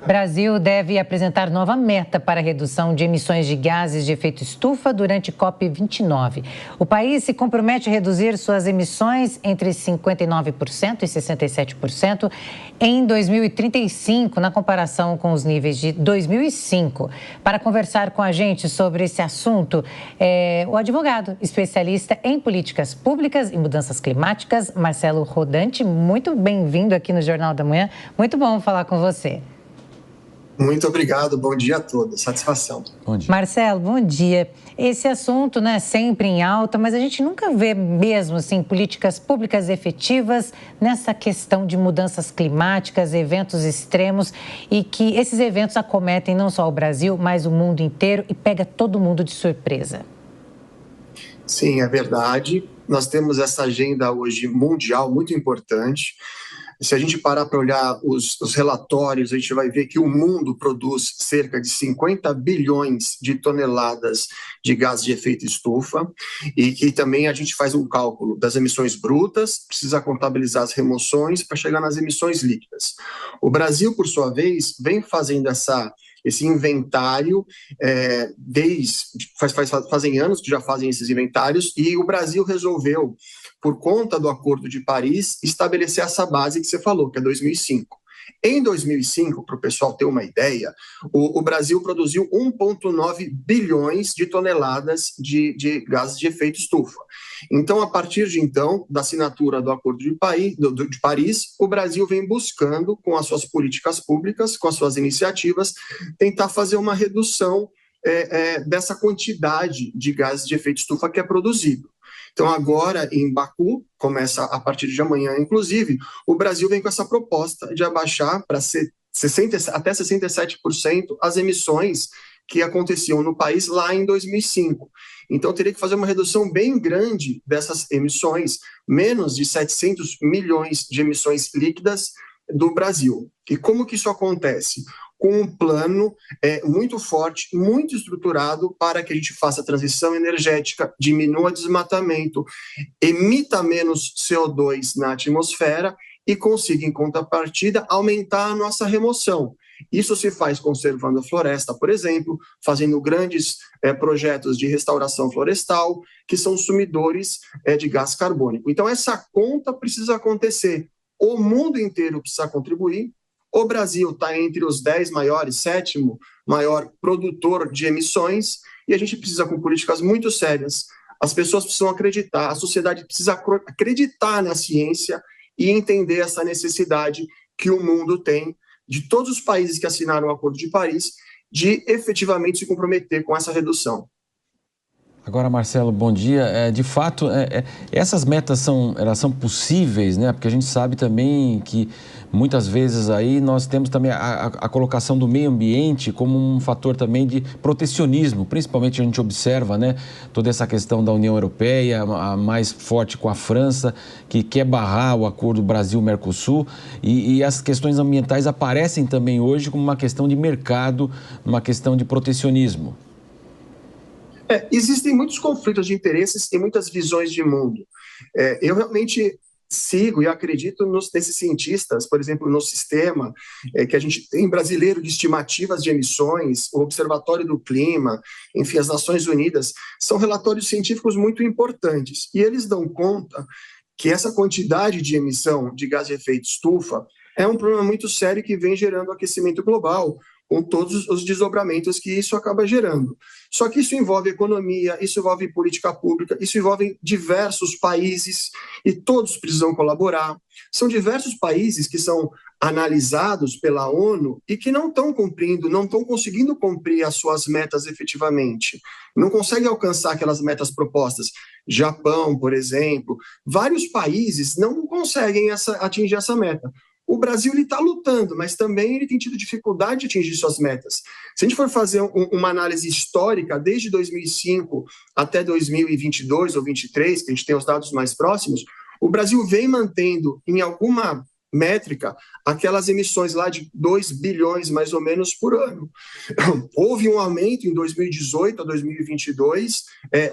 Brasil deve apresentar nova meta para a redução de emissões de gases de efeito estufa durante COP29. O país se compromete a reduzir suas emissões entre 59% e 67% em 2035, na comparação com os níveis de 2005. Para conversar com a gente sobre esse assunto, o advogado especialista em políticas públicas e mudanças climáticas, Marcelo Rodante. Muito bem-vindo aqui no Jornal da Manhã. Muito bom falar com você. Muito obrigado, bom dia a todos, satisfação. Bom dia. Marcelo, bom dia. Esse assunto, né, sempre em alta, mas a gente nunca vê mesmo, assim, políticas públicas efetivas nessa questão de mudanças climáticas, eventos extremos, e que esses eventos acometem não só o Brasil, mas o mundo inteiro e pega todo mundo de surpresa. Sim, é verdade. Nós temos essa agenda hoje mundial muito importante. Se a gente parar para olhar os relatórios, a gente vai ver que o mundo produz cerca de 50 bilhões de toneladas de gases de efeito estufa e que também a gente faz um cálculo das emissões brutas, precisa contabilizar as remoções para chegar nas emissões líquidas. O Brasil, por sua vez, vem fazendo esse inventário, fazem anos que já fazem esses inventários, e o Brasil resolveu, por conta do Acordo de Paris, estabelecer essa base que você falou, que é 2005. Em 2005, para o pessoal ter uma ideia, o Brasil produziu 1,9 bilhões de toneladas de gases de efeito estufa. Então, a partir de então, da assinatura do Acordo de Paris, o Brasil vem buscando, com as suas políticas públicas, com as suas iniciativas, tentar fazer uma redução dessa quantidade de gases de efeito estufa que é produzido. Então, agora, em Baku, começa a partir de amanhã, inclusive, o Brasil vem com essa proposta de abaixar para até 67% as emissões que aconteciam no país lá em 2005. Então, teria que fazer uma redução bem grande dessas emissões, menos de 700 milhões de emissões líquidas do Brasil. E como que isso acontece? Com um plano muito forte, muito estruturado para que a gente faça a transição energética, diminua desmatamento, emita menos CO2 na atmosfera e consiga, em contrapartida, aumentar a nossa remoção. Isso se faz conservando a floresta, por exemplo, fazendo grandes projetos de restauração florestal, que são sumidores de gás carbônico. Então, essa conta precisa acontecer. O mundo inteiro precisa contribuir. O Brasil está entre os 10 maiores, 7º maior produtor de emissões, e a gente precisa, com políticas muito sérias, as pessoas precisam acreditar, a sociedade precisa acreditar na ciência e entender essa necessidade que o mundo tem, de todos os países que assinaram o Acordo de Paris, de efetivamente se comprometer com essa redução. Agora, Marcelo, bom dia. De fato, essas metas elas são possíveis, né? Porque a gente sabe também que muitas vezes aí nós temos também a colocação do meio ambiente como um fator também de protecionismo. Principalmente a gente observa, né, toda essa questão da União Europeia, a mais forte com a França, que quer barrar o acordo Brasil-Mercosul, e as questões ambientais aparecem também hoje como uma questão de mercado, uma questão de protecionismo. Existem muitos conflitos de interesses e muitas visões de mundo. Eu realmente sigo e acredito nesses cientistas, por exemplo, no sistema que a gente tem brasileiro de estimativas de emissões, o Observatório do Clima, enfim, as Nações Unidas, são relatórios científicos muito importantes. E eles dão conta que essa quantidade de emissão de gás de efeito estufa é um problema muito sério que vem gerando aquecimento global, com todos os desdobramentos que isso acaba gerando. Só que isso envolve economia, isso envolve política pública, isso envolve diversos países e todos precisam colaborar. São diversos países que são analisados pela ONU e que não estão cumprindo, não estão conseguindo cumprir as suas metas efetivamente. Não conseguem alcançar aquelas metas propostas. Japão, por exemplo, vários países não conseguem atingir essa meta. O Brasil está lutando, mas também ele tem tido dificuldade de atingir suas metas. Se a gente for fazer uma análise histórica, desde 2005 até 2022 ou 2023, que a gente tem os dados mais próximos, o Brasil vem mantendo em alguma métrica aquelas emissões lá de 2 bilhões mais ou menos por ano. Houve um aumento em 2018 a 2022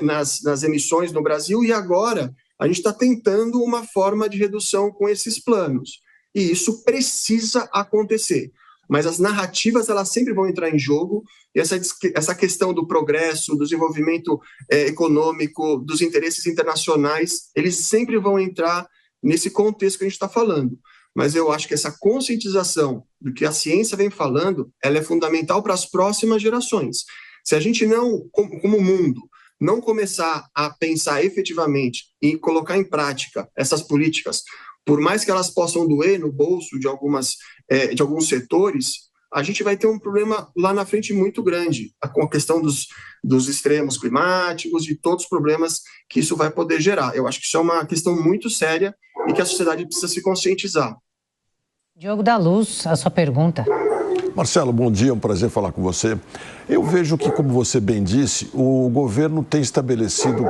nas emissões no Brasil, e agora a gente está tentando uma forma de redução com esses planos. E isso precisa acontecer. mas as narrativas elas sempre vão entrar em jogo, e essa questão do progresso, do desenvolvimento econômico, dos interesses internacionais, eles sempre vão entrar nesse contexto que a gente está falando. Mas eu acho que essa conscientização do que a ciência vem falando, ela é fundamental para as próximas gerações. Se a gente não, como mundo, não começar a pensar efetivamente e colocar em prática essas políticas, por mais que elas possam doer no bolso de alguns setores, a gente vai ter um problema lá na frente muito grande, com a questão dos extremos climáticos e todos os problemas que isso vai poder gerar. Eu acho que isso é uma questão muito séria e que a sociedade precisa se conscientizar. Diogo da Luz, a sua pergunta. Marcelo, bom dia, é um prazer falar com você. Eu vejo que, como você bem disse, o governo tem estabelecido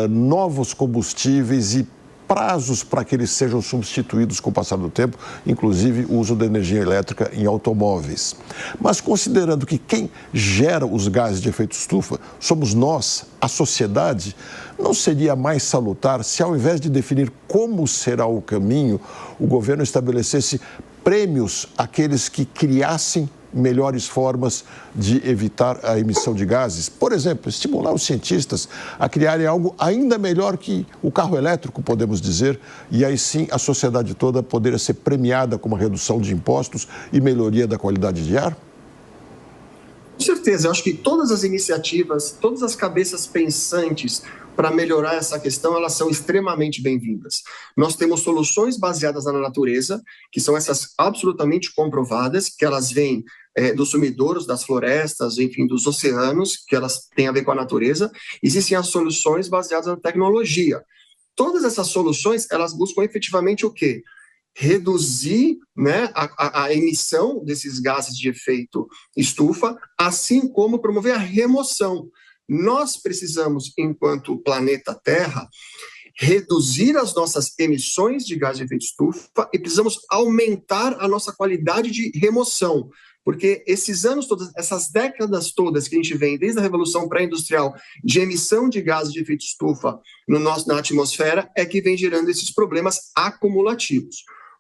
novos combustíveis e prazos para que eles sejam substituídos com o passar do tempo, inclusive o uso da energia elétrica em automóveis. Mas considerando que quem gera os gases de efeito estufa somos nós, a sociedade, não seria mais salutar se, ao invés de definir como será o caminho, o governo estabelecesse prêmios àqueles que criassem melhores formas de evitar a emissão de gases? Por exemplo, estimular os cientistas a criarem algo ainda melhor que o carro elétrico, podemos dizer, e aí sim a sociedade toda poderia ser premiada com uma redução de impostos e melhoria da qualidade de ar? Com certeza, eu acho que todas as iniciativas, todas as cabeças pensantes para melhorar essa questão, elas são extremamente bem-vindas. Nós temos soluções baseadas na natureza, que são essas absolutamente comprovadas, que elas vêm dos sumidouros, das florestas, enfim, dos oceanos, que elas têm a ver com a natureza. Existem as soluções baseadas na tecnologia. Todas essas soluções, elas buscam efetivamente o quê? Reduzir, né, a emissão desses gases de efeito estufa, assim como promover a remoção. Nós precisamos, enquanto planeta Terra, reduzir as nossas emissões de gás de efeito estufa e precisamos aumentar a nossa qualidade de remoção, porque esses anos todos, essas décadas todas que a gente vem, desde a Revolução Pré-Industrial, de emissão de gases de efeito estufa na atmosfera, é que vem gerando esses problemas acumulativos.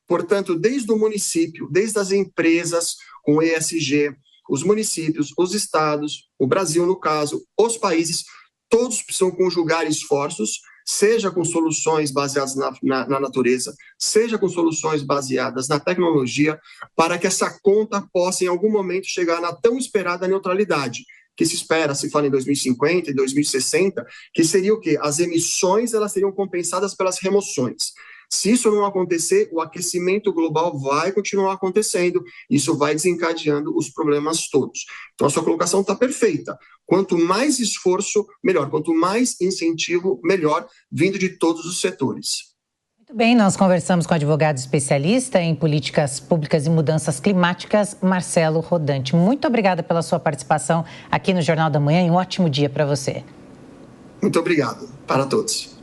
Portanto, desde o município, desde as empresas com ESG, os municípios, os estados, o Brasil no caso, os países, todos precisam conjugar esforços, seja com soluções baseadas na natureza, seja com soluções baseadas na tecnologia, para que essa conta possa em algum momento chegar na tão esperada neutralidade, que se fala em 2050 e 2060, que seria o quê? As emissões elas seriam compensadas pelas remoções. Se isso não acontecer, o aquecimento global vai continuar acontecendo, isso vai desencadeando os problemas todos. Então, a sua colocação está perfeita. Quanto mais esforço, melhor. Quanto mais incentivo, melhor, vindo de todos os setores. Muito bem, nós conversamos com o advogado especialista em políticas públicas e mudanças climáticas, Marcelo Rodante. Muito obrigada pela sua participação aqui no Jornal da Manhã e um ótimo dia para você. Muito obrigado para todos.